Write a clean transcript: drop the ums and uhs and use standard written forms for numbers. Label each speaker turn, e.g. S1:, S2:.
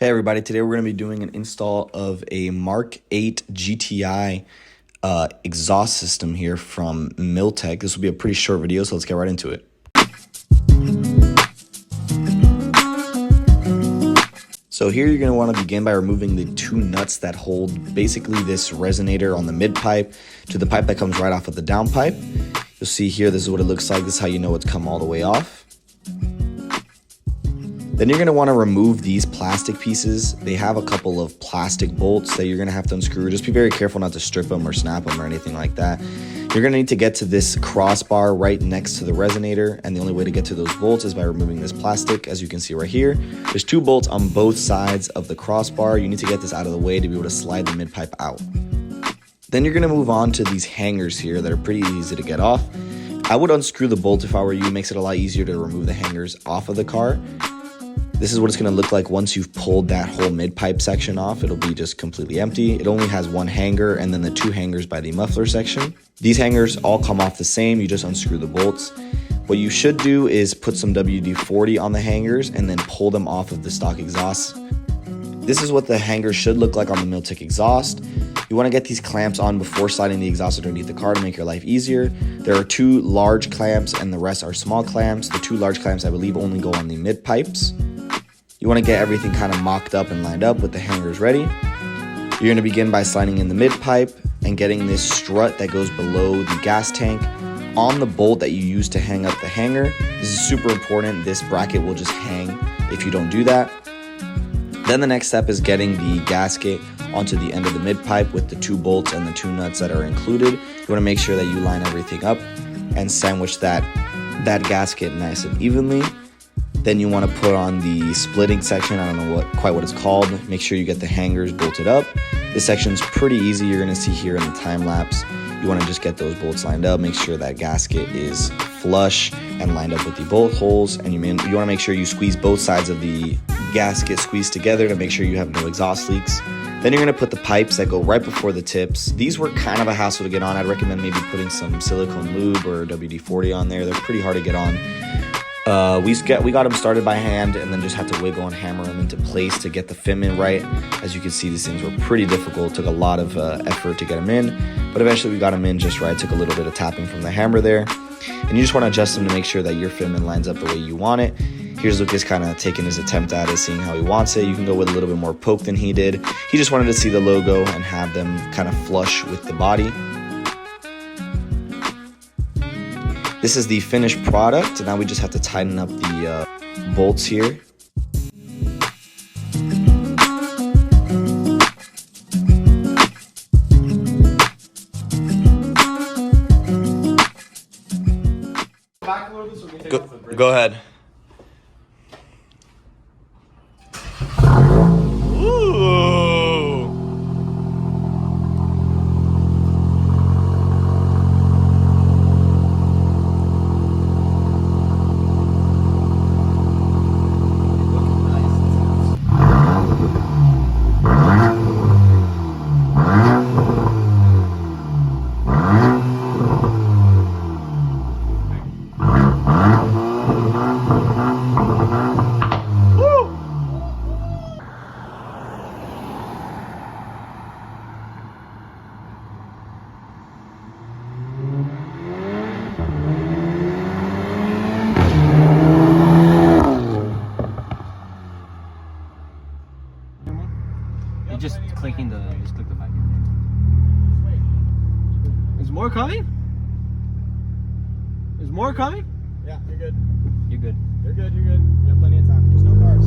S1: Hey everybody, today we're going to be doing an install of a mk8 GTI exhaust system here from Milltek. This will be a pretty short video, so let's get right into it. So here you're going to want to begin by removing the two nuts that hold basically this resonator on the mid pipe to the pipe that comes right off of the down pipe. You'll see here, this is what it looks like. This is how you know it's come all the way off. Then you're going to want to remove these plastic pieces. They have a couple of plastic bolts that you're going to have to unscrew. Just be very careful not to strip them or snap them or anything like that. You're going to need to get to this crossbar right next to the resonator, and the only way to get to those bolts is by removing this plastic. As you can see right here, there's two bolts on both sides of the crossbar. You need to get this out of the way to be able to slide the mid pipe out. Then you're going to move on to these hangers here that are pretty easy to get off. I would unscrew the bolt if I were you. It makes it a lot easier to remove the hangers off of the car. This is what it's going to look like once you've pulled that whole mid-pipe section off. It'll be just completely empty. It only has one hanger and then the two hangers by the muffler section. These hangers all come off the same. You just unscrew the bolts. What you should do is put some WD-40 on the hangers and then pull them off of the stock exhaust. This is what the hangers should look like on the Milltek exhaust. You want to get these clamps on before sliding the exhaust underneath the car to make your life easier. There are two large clamps and the rest are small clamps. The two large clamps, I believe, only go on the mid pipes. You want to get everything kind of mocked up and lined up with the hangers ready. You're going to begin by sliding in the mid pipe and getting this strut that goes below the gas tank on the bolt that you use to hang up the hanger. This is super important. This bracket will just hang if you don't do that. Then the next step is getting the gasket onto the end of the mid pipe with the two bolts and the two nuts that are included. You want to make sure that you line everything up and sandwich that gasket nice and evenly. Then you want to put on the splitting section. I don't know quite what it's called. Make sure you get the hangers bolted up. This section's pretty easy. You're going to see here in the time lapse. You want to just get those bolts lined up. Make sure that gasket is flush and lined up with the bolt holes. And you want to make sure you squeeze both sides of the gasket squeezed together to make sure you have no exhaust leaks. Then you're going to put the pipes that go right before the tips. These were kind of a hassle to get on. I'd recommend maybe putting some silicone lube or WD-40 on there. They're pretty hard to get on. We got them started by hand and then just had to wiggle and hammer them into place to get the fit in right. As you can see, these things were pretty difficult. It took a lot of effort to get them in, but eventually we got them in just right. It took a little bit of tapping from the hammer there. And you just want to adjust them to make sure that your fitment lines up the way you want it. Here's Lucas kind of taking his attempt at it, seeing how he wants it. You can go with a little bit more poke than he did. He just wanted to see the logo and have them kind of flush with the body. This is the finished product. Now we just have to tighten up the bolts here. Go ahead.
S2: Just click the pipe. Is more coming? Is more coming?
S3: Yeah, you're good.
S2: You're good.
S3: You're good, you're good. You have plenty of time. There's no cars.